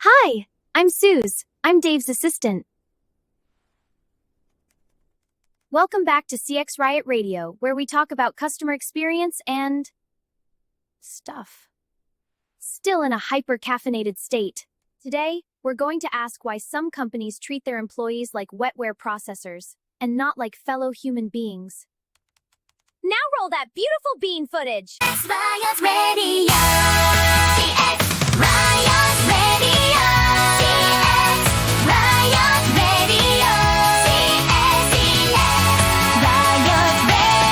Hi, I'm Suze. I'm Dave's assistant. Welcome back to CX Riot Radio, where we talk about customer experience and stuff. Still in a hyper-caffeinated state. Today, we're going to ask why some companies treat their employees like wetware processors and not like fellow human beings. Now roll that beautiful bean footage. CX Riot Radio. CX Riot Radio. CX Riot Radio. CX Riot Radio.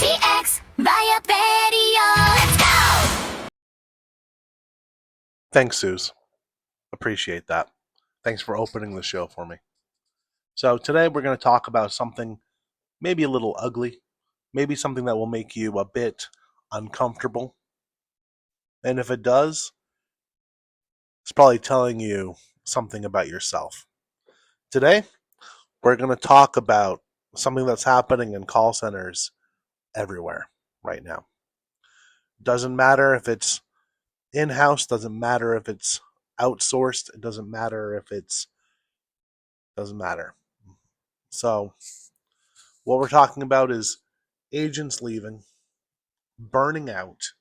CX Riot Radio. Let's go! Thanks, Suze. Appreciate that. Thanks for opening the show for me. So today we're going to talk about something maybe a little ugly, maybe something that will make you a bit uncomfortable. And if it does, it's probably telling you something about yourself. Today, we're going to talk about something that's happening in call centers everywhere right now. Doesn't matter if it's in-house, doesn't matter if it's outsourced, it doesn't matter if doesn't matter. So what we're talking about is agents leaving, burning out,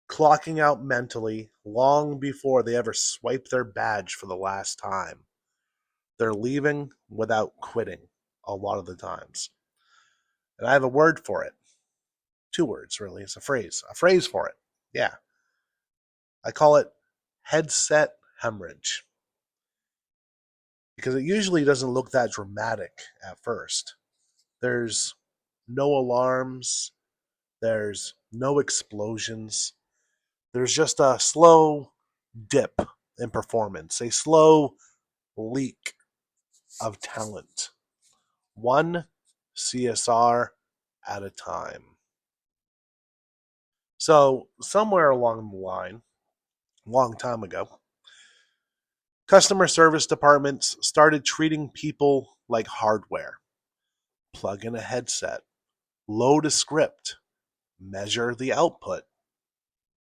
clocking out mentally long before they ever swipe their badge for the last time. They're leaving without quitting a lot of the times. And I have a word for it. 2 words, really. It's a phrase for it. Yeah. I call it headset hemorrhage. Because it usually doesn't look that dramatic at first. There's no alarms. There's no explosions. There's just a slow dip in performance, a slow leak of talent. One CSR at a time. So somewhere along the line, a long time ago, customer service departments started treating people like hardware. Plug in a headset, load a script, measure the output,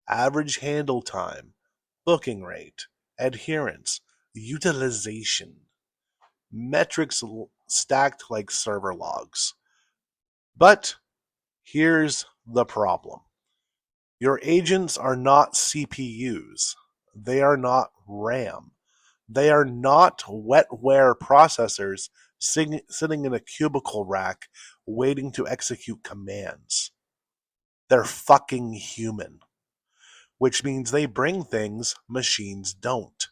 average handle time, booking rate, adherence, utilization, metrics stacked like server logs. But here's the problem. Your agents are not CPUs. They are not RAM. They are not wetware processors sitting in a cubicle rack waiting to execute commands. They're fucking human, which means they bring things machines don't.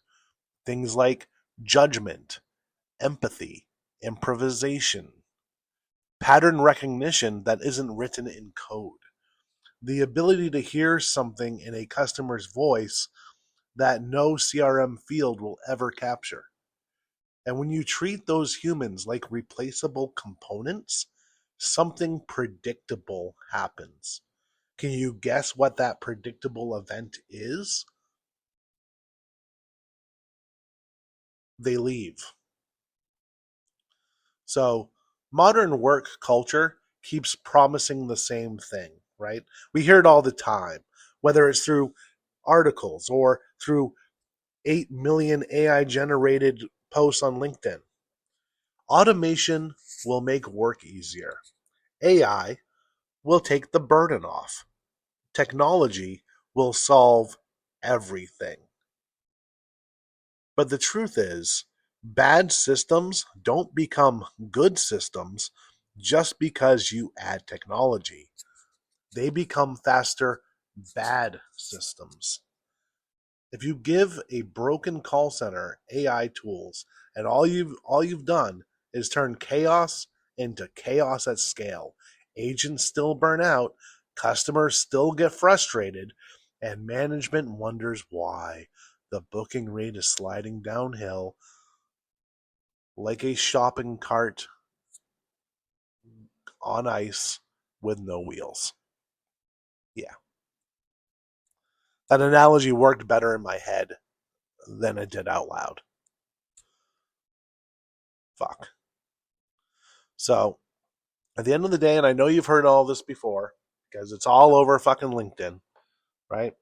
Things like judgment, empathy, improvisation, pattern recognition that isn't written in code, the ability to hear something in a customer's voice that no CRM field will ever capture. And when you treat those humans like replaceable components, something predictable happens. Can you guess what that predictable event is? They leave. So, modern work culture keeps promising the same thing, right? We hear it all the time, whether it's through articles or through 8 million AI generated posts on LinkedIn. Automation will make work easier. AI will take the burden off. Technology will solve everything. But the truth is, bad systems don't become good systems just because you add technology. They become faster bad systems. If you give a broken call center AI tools and all you've done is turn chaos into chaos at scale, agents still burn out, customers still get frustrated, and management wonders why the booking rate is sliding downhill like a shopping cart on ice with no wheels. Yeah. That analogy worked better in my head than it did out loud. Fuck. So, at the end of the day, and I know you've heard all this before, because it's all over fucking LinkedIn, right?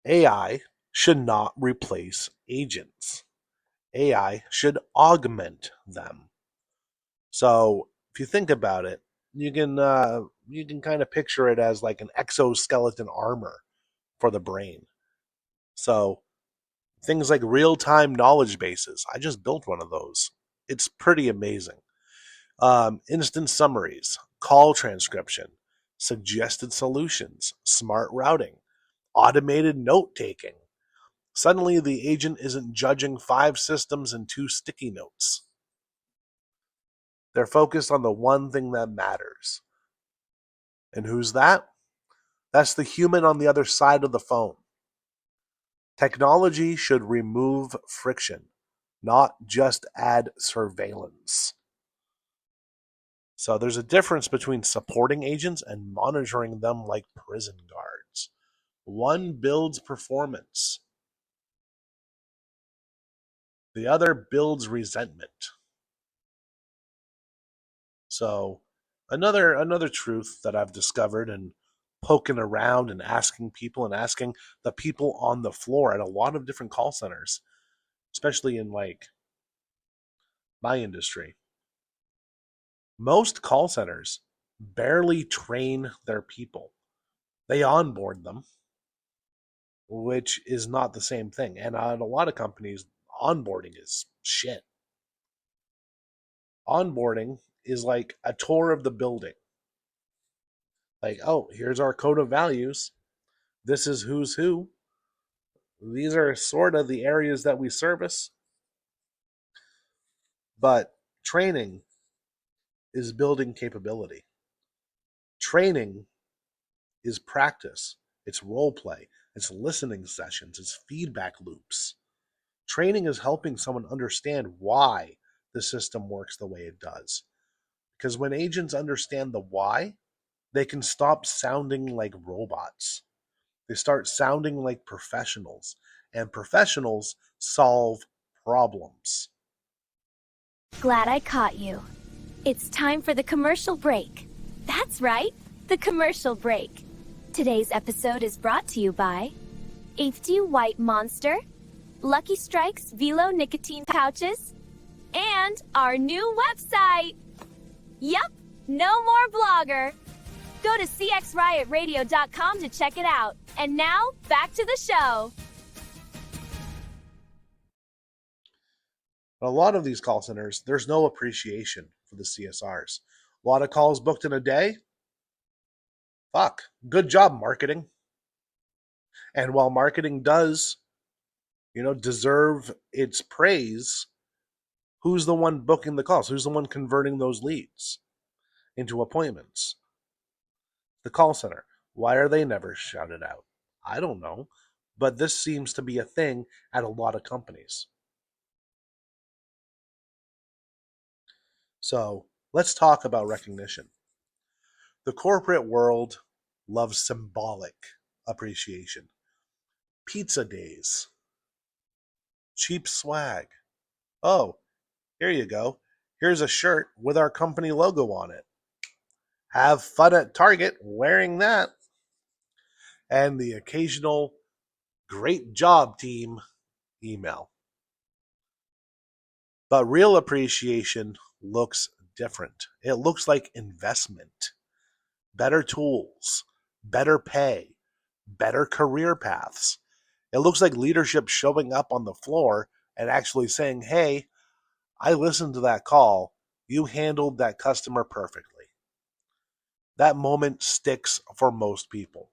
AI should not replace agents. AI should augment them. So if you think about it, you can kind of picture it as like an exoskeleton armor for the brain. So things like real-time knowledge bases. I just built one of those. It's pretty amazing. Instant summaries, call transcription, suggested solutions, smart routing, automated note taking. Suddenly, the agent isn't judging 5 systems and 2 sticky notes. They're focused on the one thing that matters. And who's that? That's the human on the other side of the phone. Technology should remove friction, not just add surveillance. So there's a difference between supporting agents and monitoring them like prison guards. One builds performance, the other builds resentment. So another truth that I've discovered and poking around and asking people and asking the people on the floor at a lot of different call centers, especially in like my industry. Most call centers barely train their people. They onboard them, which is not the same thing. And at a lot of companies, onboarding is shit. Onboarding is like a tour of the building. Like, oh, here's our code of values. This is who's who. These are sort of the areas that we service. But training is building capability. Training is practice. It's role play. It's listening sessions. It's feedback loops. Training is helping someone understand why the system works the way it does. Because when agents understand the why, they can stop sounding like robots. They start sounding like professionals, and professionals solve problems. Glad I caught you. It's time for the commercial break. That's right, the commercial break. Today's episode is brought to you by 8th White Monster, Lucky Strikes Velo Nicotine Pouches, and our new website. Yup, no more blogger. Go to cxriotradio.com to check it out. And now, back to the show. A lot of these call centers, there's no appreciation for the CSRs. A lot of calls booked in a day. Fuck. Good job, marketing. And while marketing does, deserve its praise, who's the one booking the calls? Who's the one converting those leads into appointments? The call center. Why are they never shouted out? I don't know. But this seems to be a thing at a lot of companies. So let's talk about recognition. The corporate world loves symbolic appreciation. Pizza days. Cheap swag. Oh, here you go. Here's a shirt with our company logo on it. Have fun at Target wearing that. And the occasional great job, team email. But real appreciation looks different. It looks like investment, better tools, better pay, better career paths. It looks like leadership showing up on the floor and actually saying, hey, I listened to that call. You handled that customer perfectly. That moment sticks for most people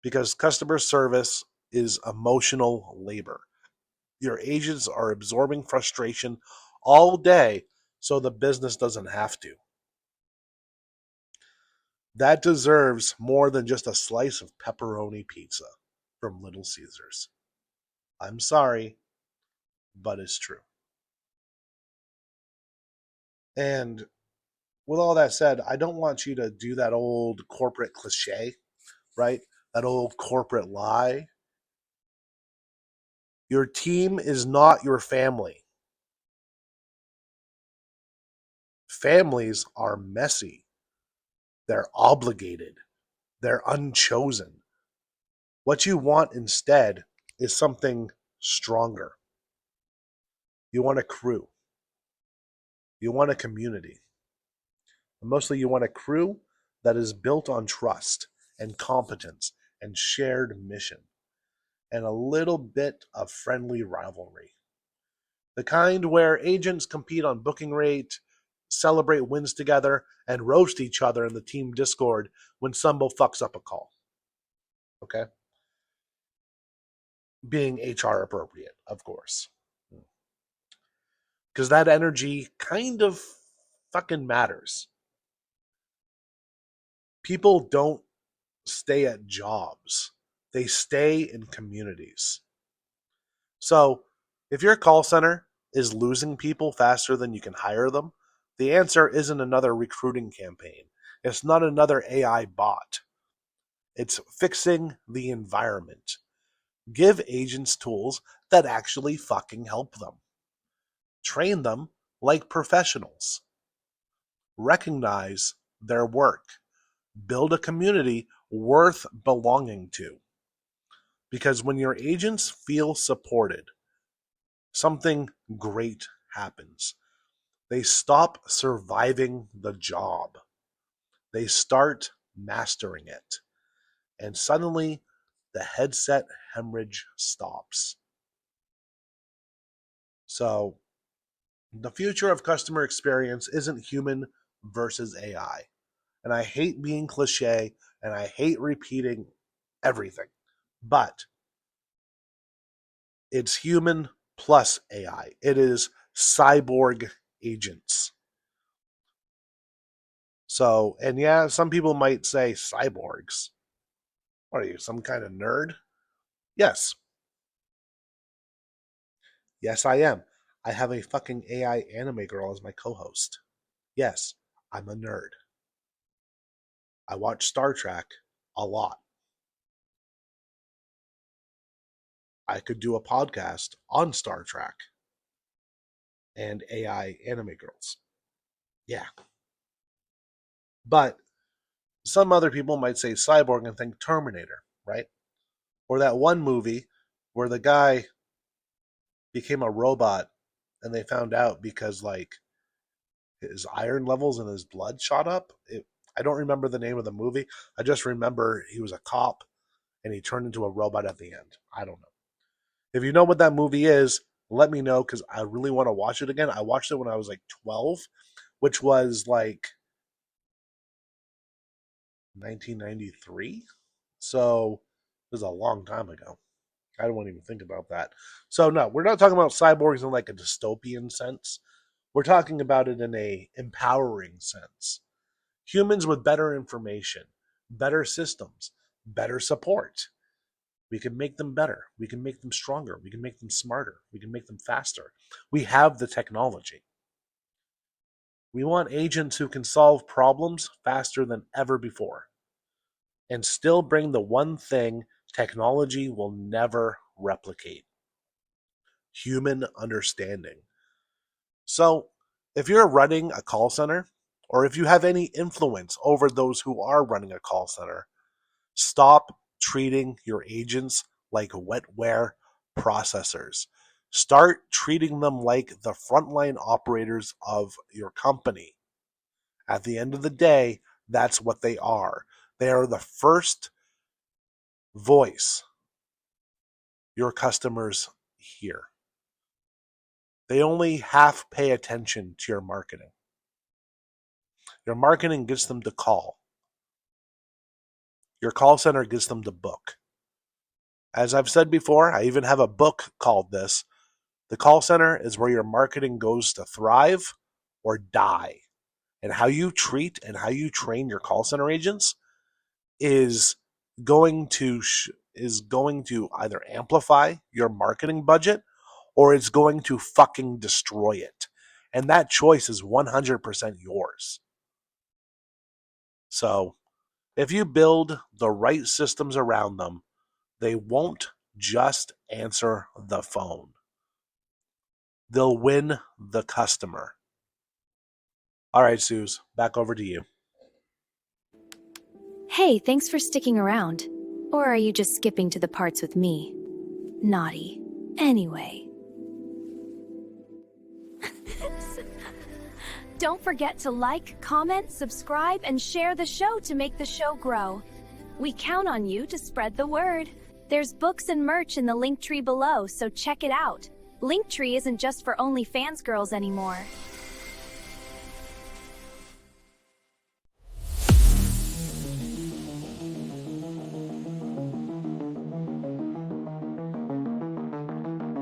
because customer service is emotional labor. Your agents are absorbing frustration all day so the business doesn't have to. That deserves more than just a slice of pepperoni pizza from Little Caesars. I'm sorry, but it's true. And with all that said, I don't want you to do that old corporate cliche, right? That old corporate lie. Your team is not your family. Families are messy. They're obligated. They're unchosen. What you want instead is something stronger. You want a crew. You want a community. And mostly you want a crew that is built on trust and competence and shared mission and a little bit of friendly rivalry. The kind where agents compete on booking rate, celebrate wins together, and roast each other in the team Discord when somebody fucks up a call. Okay? Being HR appropriate, of course. Because that energy kind of fucking matters. People don't stay at jobs, they stay in communities. So, if your call center is losing people faster than you can hire them, the answer isn't another recruiting campaign. It's not another AI bot. It's fixing the environment. Give agents tools that actually fucking help them. Train them like professionals. Recognize their work. Build a community worth belonging to. Because when your agents feel supported, something great happens. They stop surviving the job. They start mastering it. And suddenly, the headset hemorrhage stops. So, the future of customer experience isn't human versus AI. And I hate being cliche and I hate repeating everything. But it's human plus AI. It is cyborg agents. So, and yeah, some people might say cyborgs. What are you, some kind of nerd? Yes. Yes, I am. I have a fucking AI anime girl as my co host. Yes, I'm a nerd. I watch Star Trek a lot. I could do a podcast on Star Trek and AI anime girls. Yeah. But some other people might say cyborg and think Terminator, right? Or that one movie where the guy became a robot and they found out because like his iron levels in his blood shot up. I don't remember the name of the movie. I just remember he was a cop and he turned into a robot at the end. I don't know. If you know what that movie is, let me know because I really want to watch it again. I watched it when I was like 12, which was like 1993. So it was a long time ago. I don't want to even think about that. So no, we're not talking about cyborgs in like a dystopian sense. We're talking about it in a empowering sense. Humans with better information, better systems, better support. We can make them better. We can make them stronger. We can make them smarter. We can make them faster. We have the technology. We want agents who can solve problems faster than ever before and still bring the one thing technology will never replicate: human understanding. So, if you're running a call center, or if you have any influence over those who are running a call center, stop treating your agents like wetware processors. Start treating them like the frontline operators of your company. At the end of the day, that's what they are. They are the first voice your customers hear. They only half pay attention to your marketing. Your marketing gets them to call. Your call center gets them to book. As I've said before, I even have a book called this. The call center is where your marketing goes to thrive or die. And how you treat and how you train your call center agents is going to either amplify your marketing budget or it's going to fucking destroy it. And that choice is 100% yours. So, if you build the right systems around them, they won't just answer the phone. They'll win the customer. All right, Suze, back over to you. Hey, thanks for sticking around. Or are you just skipping to the parts with me? Naughty. Anyway. Don't forget to like, comment, subscribe, and share the show to make the show grow. We count on you to spread the word. There's books and merch in the link tree below, so check it out. Linktree isn't just for OnlyFans girls anymore.